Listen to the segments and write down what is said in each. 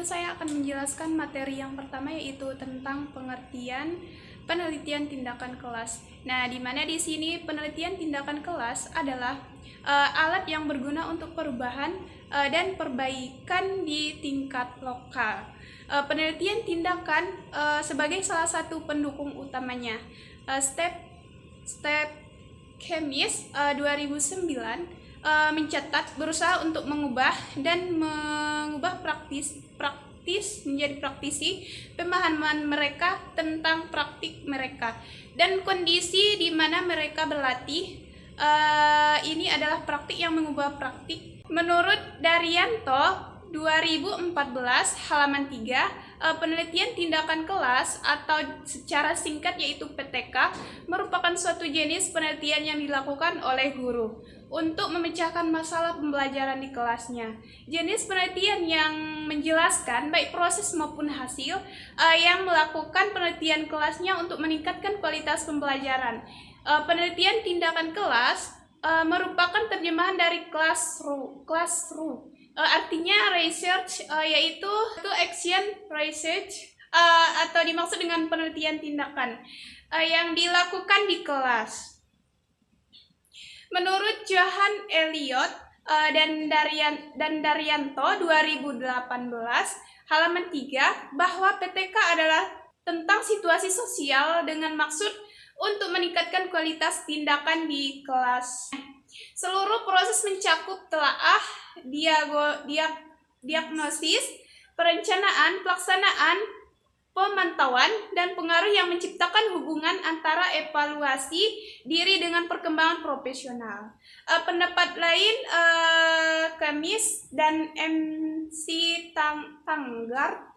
saya akan menjelaskan materi yang pertama, yaitu tentang pengertian penelitian tindakan kelas. Nah, di mana di sini penelitian tindakan kelas adalah alat yang berguna untuk perubahan dan perbaikan di tingkat lokal. Penelitian tindakan sebagai salah satu pendukung utamanya. Step Chemis 2009 mencatat berusaha untuk mengubah praktis menjadi praktisi pemahaman mereka tentang praktik mereka dan kondisi di mana mereka berlatih. Ini adalah praktik yang mengubah praktik. Menurut Daryanto 2014 halaman 3, penelitian tindakan kelas atau secara singkat yaitu PTK merupakan suatu jenis penelitian yang dilakukan oleh guru untuk memecahkan masalah pembelajaran di kelasnya. Jenis penelitian yang menjelaskan baik proses maupun hasil yang melakukan penelitian kelasnya untuk meningkatkan kualitas pembelajaran. Penelitian tindakan kelas merupakan terjemahan dari classroom. Artinya research, yaitu action research atau dimaksud dengan penelitian tindakan yang dilakukan di kelas. Menurut Johan Elliot dan Daryanto 2018 halaman 3 bahwa PTK adalah tentang situasi sosial dengan maksud untuk meningkatkan kualitas tindakan di kelas. Seluruh proses mencakup telaah, diagnosis, perencanaan, pelaksanaan, pemantauan, dan pengaruh yang menciptakan hubungan antara evaluasi diri dengan perkembangan profesional. Pendapat lain Chemis dan MC Tanggar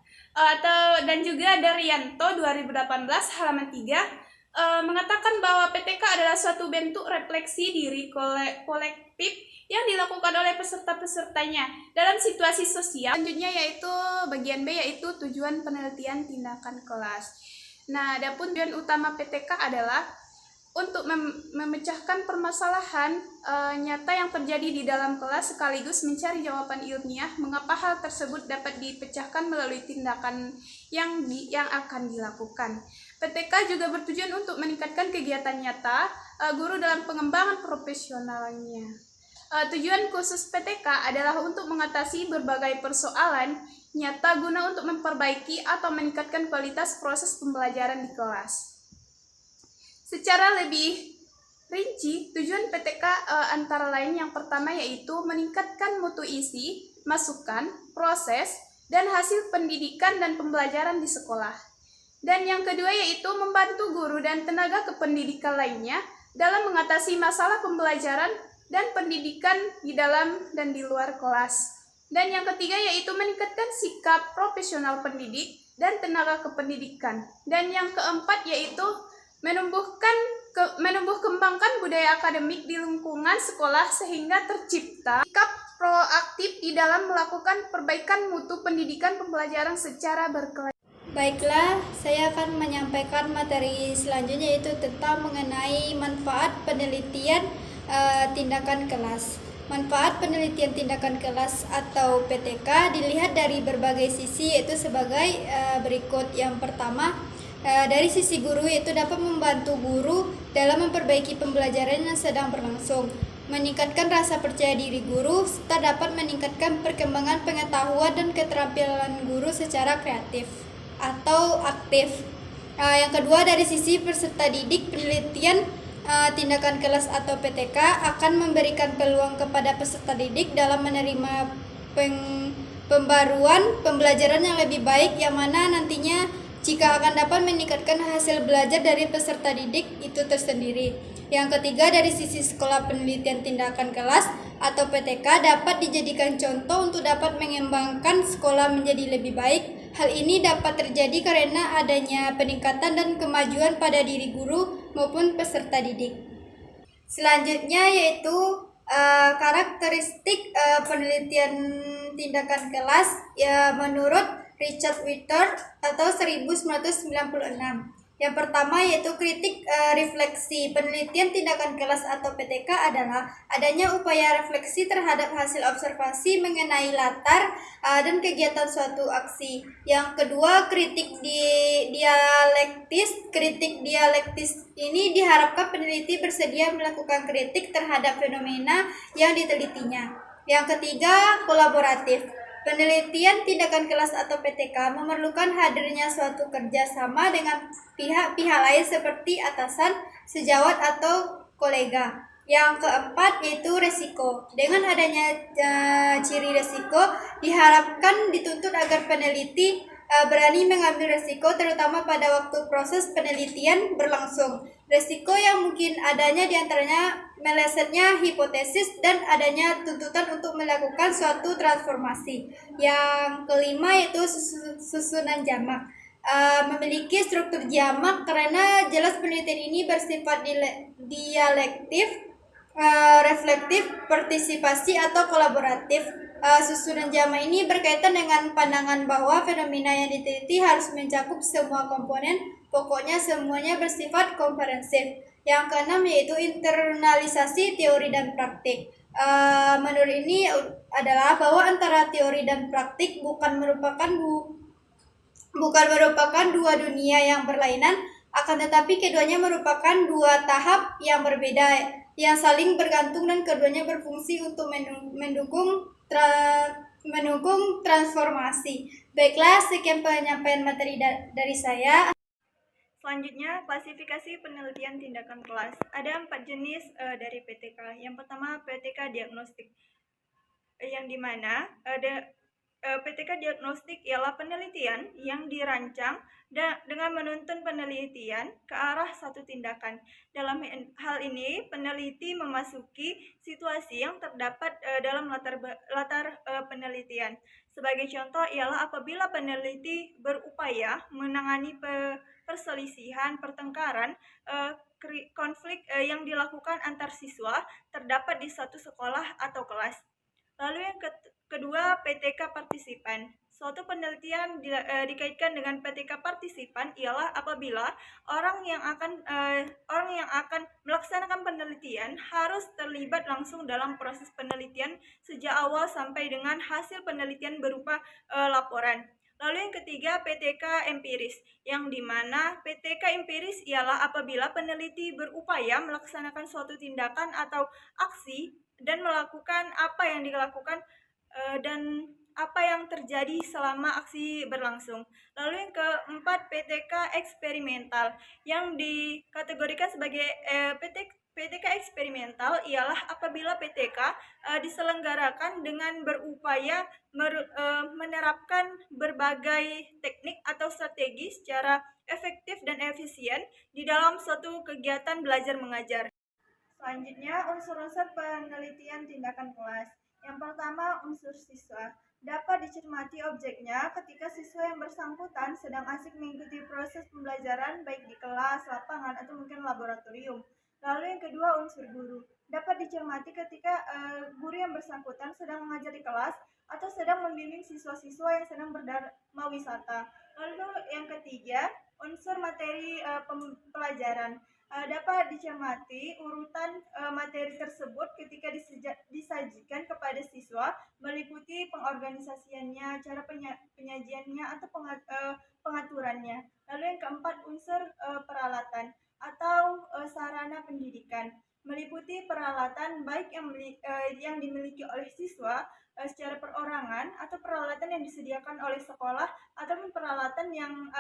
dan juga Daryanto 2018 halaman 3 mengatakan bahwa PTK adalah suatu bentuk refleksi diri kolektif yang dilakukan oleh peserta-pesertanya dalam situasi sosial. Selanjutnya yaitu bagian B, yaitu tujuan penelitian tindakan kelas. Nah, adapun tujuan utama PTK adalah untuk memecahkan permasalahan nyata yang terjadi di dalam kelas sekaligus mencari jawaban ilmiah mengapa hal tersebut dapat dipecahkan melalui tindakan yang akan dilakukan. PTK juga bertujuan untuk meningkatkan kegiatan nyata guru dalam pengembangan profesionalnya. Tujuan khusus PTK adalah untuk mengatasi berbagai persoalan nyata guna untuk memperbaiki atau meningkatkan kualitas proses pembelajaran di kelas. Secara lebih rinci, tujuan PTK antara lain yang pertama yaitu meningkatkan mutu isi, masukan, proses, dan hasil pendidikan dan pembelajaran di sekolah. Dan yang kedua yaitu membantu guru dan tenaga kependidikan lainnya dalam mengatasi masalah pembelajaran dan pendidikan di dalam dan di luar kelas. Dan yang ketiga yaitu meningkatkan sikap profesional pendidik dan tenaga kependidikan. Dan yang keempat yaitu menumbuh kembangkan budaya akademik di lingkungan sekolah sehingga tercipta sikap proaktif di dalam melakukan perbaikan mutu pendidikan pembelajaran secara berkelanjutan. Baiklah, saya akan menyampaikan materi selanjutnya yaitu tentang mengenai manfaat penelitian tindakan kelas. Manfaat penelitian tindakan kelas atau PTK dilihat dari berbagai sisi yaitu sebagai berikut. Yang pertama, dari sisi guru yaitu dapat membantu guru dalam memperbaiki pembelajaran yang sedang berlangsung, meningkatkan rasa percaya diri guru, serta dapat meningkatkan perkembangan pengetahuan dan keterampilan guru secara kreatif atau aktif. Yang kedua, dari sisi peserta didik, penelitian tindakan kelas atau PTK akan memberikan peluang kepada peserta didik dalam menerima pembaruan pembelajaran yang lebih baik, yang mana nantinya jika akan dapat meningkatkan hasil belajar dari peserta didik itu tersendiri. Yang ketiga, dari sisi sekolah penelitian tindakan kelas atau PTK dapat dijadikan contoh untuk dapat mengembangkan sekolah menjadi lebih baik. Hal ini dapat terjadi karena adanya peningkatan dan kemajuan pada diri guru maupun peserta didik. Selanjutnya yaitu karakteristik penelitian tindakan kelas menurut Richard Whitford atau 1996. Yang pertama yaitu kritik refleksi. Penelitian tindakan kelas atau PTK adalah adanya upaya refleksi terhadap hasil observasi mengenai latar dan kegiatan suatu aksi. Yang kedua, kritik dialektis. Kritik dialektis ini diharapkan peneliti bersedia melakukan kritik terhadap fenomena yang ditelitinya. Yang ketiga, kolaboratif. Penelitian tindakan kelas atau PTK memerlukan hadirnya suatu kerjasama dengan pihak-pihak lain seperti atasan, sejawat, atau kolega. Yang keempat yaitu resiko. Dengan adanya ciri resiko, diharapkan dituntut agar peneliti berani mengambil resiko terutama pada waktu proses penelitian berlangsung. Resiko yang mungkin adanya diantaranya melesetnya hipotesis dan adanya tuntutan untuk melakukan suatu transformasi. Yang kelima yaitu susunan jamak. Memiliki struktur jamak karena jelas penelitian ini bersifat dialektif, reflektif, partisipasi, atau kolaboratif. Susunan jamak ini berkaitan dengan pandangan bahwa fenomena yang diteliti harus mencakup semua komponen, pokoknya semuanya bersifat komprehensif. Yang keenam yaitu internalisasi teori dan praktik. Menurut ini adalah bahwa antara teori dan praktik bukan merupakan dua dunia yang berlainan, akan tetapi keduanya merupakan dua tahap yang berbeda yang saling bergantung dan keduanya berfungsi untuk mendukung transformasi. Baiklah, sekian penyampaian materi dari saya. Selanjutnya, klasifikasi penelitian tindakan kelas. Ada 4 jenis dari PTK. Yang pertama, PTK diagnostik. Yang dimana PTK diagnostik ialah penelitian yang dirancang dengan menuntun penelitian ke arah satu tindakan. Dalam hal ini, peneliti memasuki situasi yang terdapat dalam latar penelitian. Sebagai contoh ialah apabila peneliti berupaya menangani perselisihan, pertengkaran, konflik yang dilakukan antar siswa terdapat di suatu sekolah atau kelas. Lalu yang kedua, PTK partisipan. Suatu penelitian dikaitkan dengan PTK partisipan ialah apabila orang yang akan melaksanakan penelitian harus terlibat langsung dalam proses penelitian sejak awal sampai dengan hasil penelitian berupa laporan. Lalu yang ketiga, PTK empiris, yang dimana PTK empiris ialah apabila peneliti berupaya melaksanakan suatu tindakan atau aksi dan melakukan apa yang dilakukan dan apa yang terjadi selama aksi berlangsung. Lalu yang keempat, PTK eksperimental, yang dikategorikan sebagai PTK eksperimental ialah apabila PTK diselenggarakan dengan berupaya menerapkan berbagai teknik atau strategi secara efektif dan efisien di dalam suatu kegiatan belajar mengajar. Selanjutnya, unsur-unsur penelitian tindakan kelas. Yang pertama, unsur siswa. Dapat dicermati objeknya ketika siswa yang bersangkutan sedang asik mengikuti proses pembelajaran baik di kelas, lapangan, atau mungkin laboratorium. Lalu yang kedua, unsur guru. Dapat dicermati ketika guru yang bersangkutan sedang mengajar di kelas atau sedang membimbing siswa-siswa yang sedang berdharma wisata. Lalu yang ketiga, unsur materi pelajaran. Dapat dicermati urutan materi tersebut ketika disajikan kepada siswa meliputi pengorganisasiannya, cara penyajiannya, atau pengaturannya. Lalu yang keempat, unsur peralatan atau sarana pendidikan, meliputi peralatan baik yang dimiliki oleh siswa secara perorangan atau peralatan yang disediakan oleh sekolah ataupun peralatan yang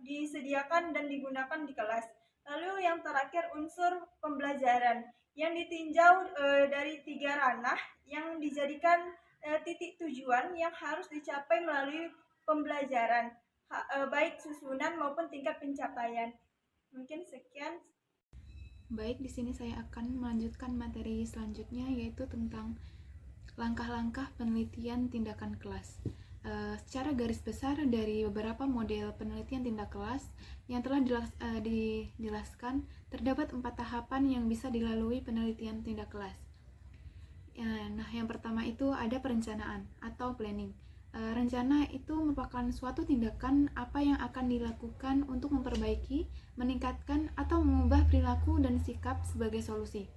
disediakan dan digunakan di kelas. Lalu yang terakhir, unsur pembelajaran yang ditinjau dari 3 ranah yang dijadikan titik tujuan yang harus dicapai melalui pembelajaran, baik susunan maupun tingkat pencapaian. Mungkin sekian. Baik, di sini saya akan melanjutkan materi selanjutnya, yaitu tentang langkah-langkah penelitian tindakan kelas. Secara garis besar dari beberapa model penelitian tindak kelas yang telah dijelaskan, terdapat 4 tahapan yang bisa dilalui penelitian tindak kelas. Nah, yang pertama itu ada perencanaan atau planning. Rencana itu merupakan suatu tindakan apa yang akan dilakukan untuk memperbaiki, meningkatkan, atau mengubah perilaku dan sikap sebagai solusi.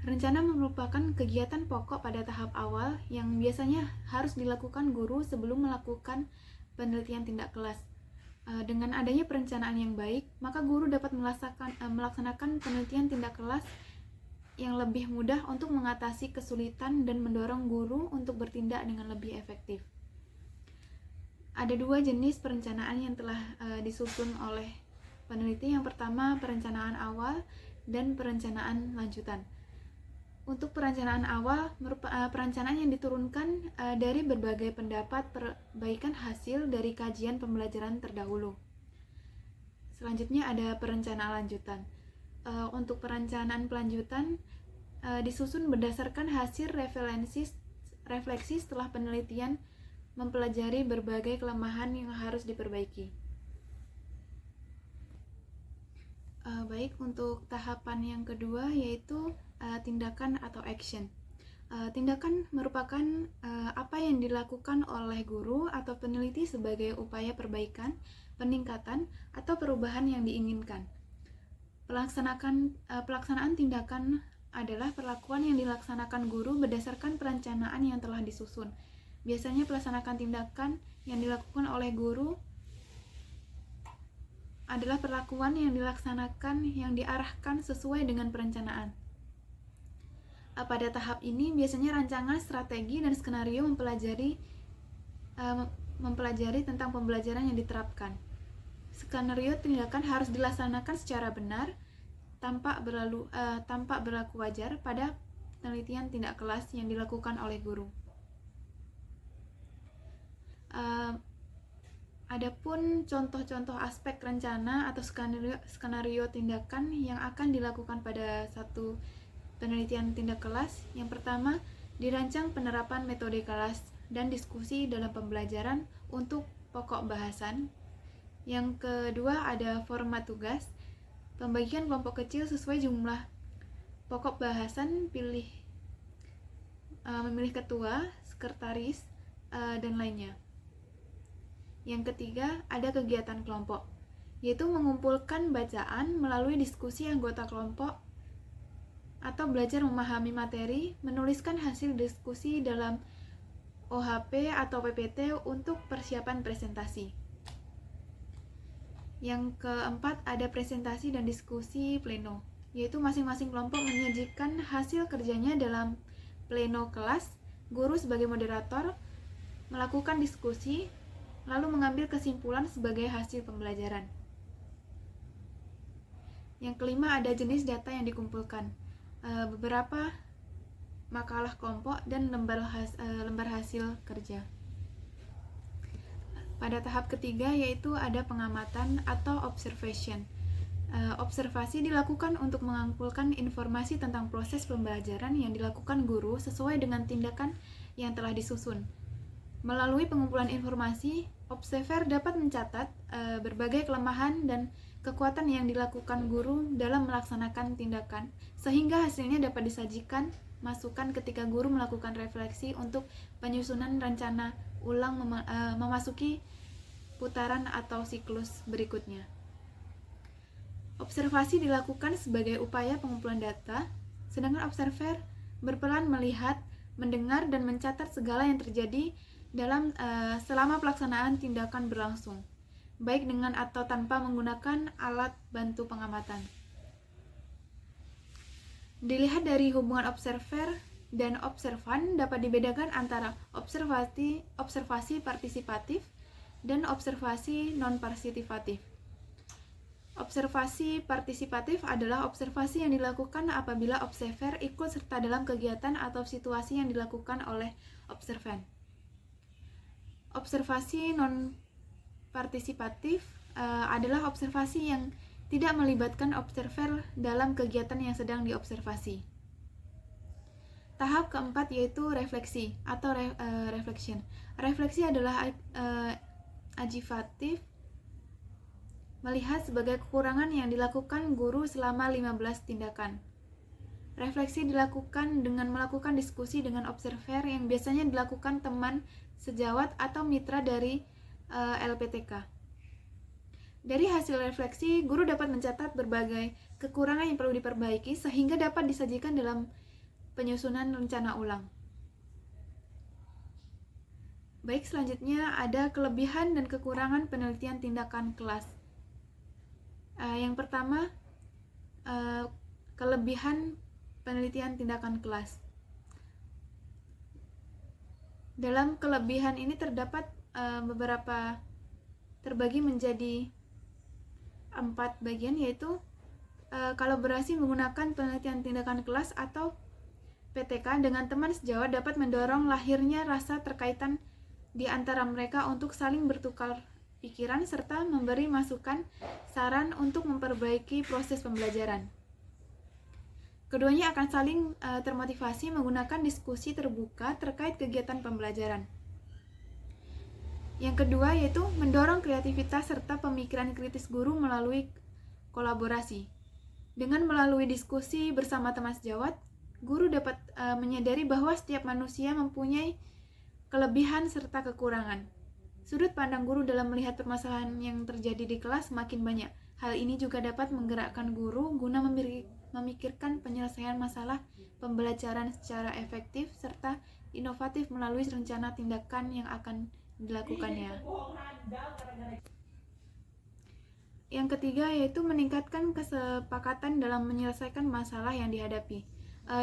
Rencana merupakan kegiatan pokok pada tahap awal yang biasanya harus dilakukan guru sebelum melakukan penelitian tindak kelas. Dengan adanya perencanaan yang baik, maka guru dapat melaksanakan penelitian tindak kelas yang lebih mudah untuk mengatasi kesulitan dan mendorong guru untuk bertindak dengan lebih efektif. Ada dua jenis perencanaan yang telah disusun oleh peneliti. Yang pertama, perencanaan awal dan perencanaan lanjutan. Untuk perencanaan awal, perencanaan yang diturunkan dari berbagai pendapat perbaikan hasil dari kajian pembelajaran terdahulu. Selanjutnya ada perencanaan lanjutan. Untuk perencanaan pelanjutan disusun berdasarkan hasil refleksi setelah penelitian mempelajari berbagai kelemahan yang harus diperbaiki. Baik, untuk tahapan yang kedua yaitu tindakan atau action. Tindakan merupakan apa yang dilakukan oleh guru atau peneliti sebagai upaya perbaikan, peningkatan, atau perubahan yang diinginkan. Pelaksanaan tindakan adalah perlakuan yang dilaksanakan guru berdasarkan perencanaan yang telah disusun. Biasanya pelaksanaan tindakan yang dilakukan oleh guru adalah perlakuan yang dilaksanakan yang diarahkan sesuai dengan perencanaan. Pada tahap ini biasanya rancangan, strategi, dan skenario mempelajari tentang pembelajaran yang diterapkan. Skenario tindakan harus dilaksanakan secara benar tanpa berlaku wajar pada penelitian tindak kelas yang dilakukan oleh guru. Adapun contoh-contoh aspek rencana atau skenario tindakan yang akan dilakukan pada satu penelitian tindak kelas. Yang pertama, dirancang penerapan metode kelas dan diskusi dalam pembelajaran untuk pokok bahasan. Yang kedua, ada format tugas, pembagian kelompok kecil sesuai jumlah pokok bahasan, memilih ketua, sekretaris, dan lainnya. Yang ketiga, ada kegiatan kelompok, yaitu mengumpulkan bacaan melalui diskusi anggota kelompok atau belajar memahami materi, menuliskan hasil diskusi dalam OHP atau PPT untuk persiapan presentasi. Yang keempat, ada presentasi dan diskusi pleno, yaitu masing-masing kelompok menyajikan hasil kerjanya dalam pleno kelas, guru sebagai moderator melakukan diskusi, lalu mengambil kesimpulan sebagai hasil pembelajaran. Yang kelima, ada jenis data yang dikumpulkan, beberapa makalah kelompok dan lembar hasil kerja. Pada tahap ketiga yaitu ada pengamatan atau observation. Observasi dilakukan untuk mengumpulkan informasi tentang proses pembelajaran yang dilakukan guru sesuai dengan tindakan yang telah disusun. Melalui pengumpulan informasi, observer dapat mencatat berbagai kelemahan dan kekuatan yang dilakukan guru dalam melaksanakan tindakan, sehingga hasilnya dapat disajikan masukan ketika guru melakukan refleksi untuk penyusunan rencana ulang memasuki putaran atau siklus berikutnya. Observasi dilakukan sebagai upaya pengumpulan data, sedangkan observer berperan melihat, mendengar, dan mencatat segala yang terjadi dalam selama pelaksanaan tindakan berlangsung, baik dengan atau tanpa menggunakan alat bantu pengamatan. Dilihat dari hubungan observer dan observan dapat dibedakan antara observasi partisipatif dan observasi non-partisipatif. Observasi partisipatif adalah observasi yang dilakukan apabila observer ikut serta dalam kegiatan atau situasi yang dilakukan oleh observan. Observasi non-partisipatif adalah observasi yang tidak melibatkan observer dalam kegiatan yang sedang diobservasi. Tahap keempat yaitu refleksi atau reflection. Refleksi adalah adjuvatif, melihat sebagai kekurangan yang dilakukan guru selama 15 tindakan. Refleksi dilakukan dengan melakukan diskusi dengan observer yang biasanya dilakukan teman sejawat atau mitra dari LPTK. Dari hasil refleksi, guru dapat mencatat berbagai kekurangan yang perlu diperbaiki sehingga dapat disajikan dalam penyusunan rencana ulang. Baik, selanjutnya ada kelebihan dan kekurangan penelitian tindakan kelas. Yang pertama, kelebihan penelitian tindakan kelas. Dalam kelebihan ini terdapat beberapa, terbagi menjadi 4 bagian, yaitu kolaborasi menggunakan penelitian tindakan kelas atau PTK dengan teman sejawat dapat mendorong lahirnya rasa terkaitan di antara mereka untuk saling bertukar pikiran serta memberi masukan saran untuk memperbaiki proses pembelajaran. Keduanya akan saling termotivasi menggunakan diskusi terbuka terkait kegiatan pembelajaran. Yang kedua yaitu mendorong kreativitas serta pemikiran kritis guru melalui kolaborasi. Dengan melalui diskusi bersama teman sejawat, guru dapat menyadari bahwa setiap manusia mempunyai kelebihan serta kekurangan. Sudut pandang guru dalam melihat permasalahan yang terjadi di kelas makin banyak. Hal ini juga dapat menggerakkan guru guna memikirkan penyelesaian masalah pembelajaran secara efektif serta inovatif melalui rencana tindakan yang akan dilakukannya. Yang ketiga yaitu meningkatkan kesepakatan dalam menyelesaikan masalah yang dihadapi.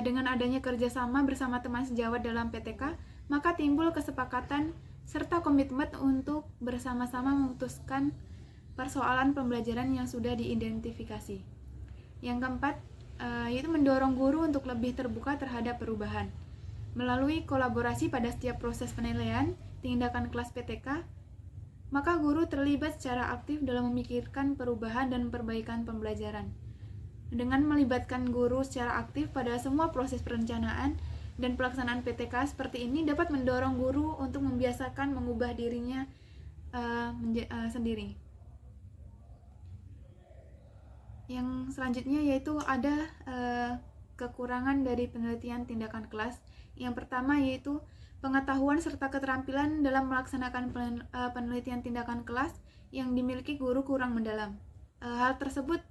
Dengan adanya kerjasama bersama teman sejawat dalam PTK, maka timbul kesepakatan serta komitmen untuk bersama-sama memutuskan persoalan pembelajaran yang sudah diidentifikasi. Yang keempat, yaitu mendorong guru untuk lebih terbuka terhadap perubahan. Melalui kolaborasi pada setiap proses penilaian tindakan kelas PTK, maka guru terlibat secara aktif dalam memikirkan perubahan dan perbaikan pembelajaran. Dengan melibatkan guru secara aktif pada semua proses perencanaan dan pelaksanaan PTK seperti ini dapat mendorong guru untuk membiasakan mengubah dirinya sendiri. Yang selanjutnya yaitu ada kekurangan dari penelitian tindakan kelas. Yang pertama yaitu pengetahuan serta keterampilan dalam melaksanakan penelitian tindakan kelas yang dimiliki guru kurang mendalam. Hal tersebut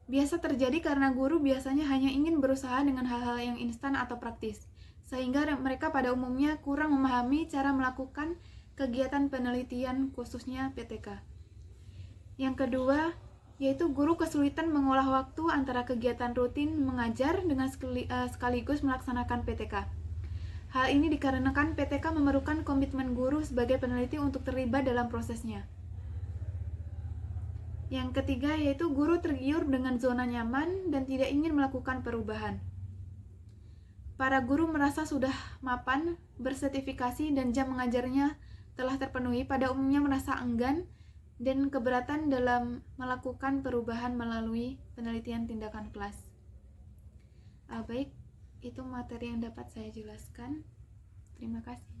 biasa terjadi karena guru biasanya hanya ingin berusaha dengan hal-hal yang instan atau praktis, sehingga mereka pada umumnya kurang memahami cara melakukan kegiatan penelitian khususnya PTK. Yang kedua, yaitu guru kesulitan mengolah waktu antara kegiatan rutin mengajar dengan sekaligus melaksanakan PTK. Hal ini dikarenakan PTK memerlukan komitmen guru sebagai peneliti untuk terlibat dalam prosesnya. Yang ketiga yaitu guru tergiur dengan zona nyaman dan tidak ingin melakukan perubahan. Para guru merasa sudah mapan, bersertifikasi, dan jam mengajarnya telah terpenuhi, pada umumnya merasa enggan dan keberatan dalam melakukan perubahan melalui penelitian tindakan kelas. Baik, itu materi yang dapat saya jelaskan. Terima kasih.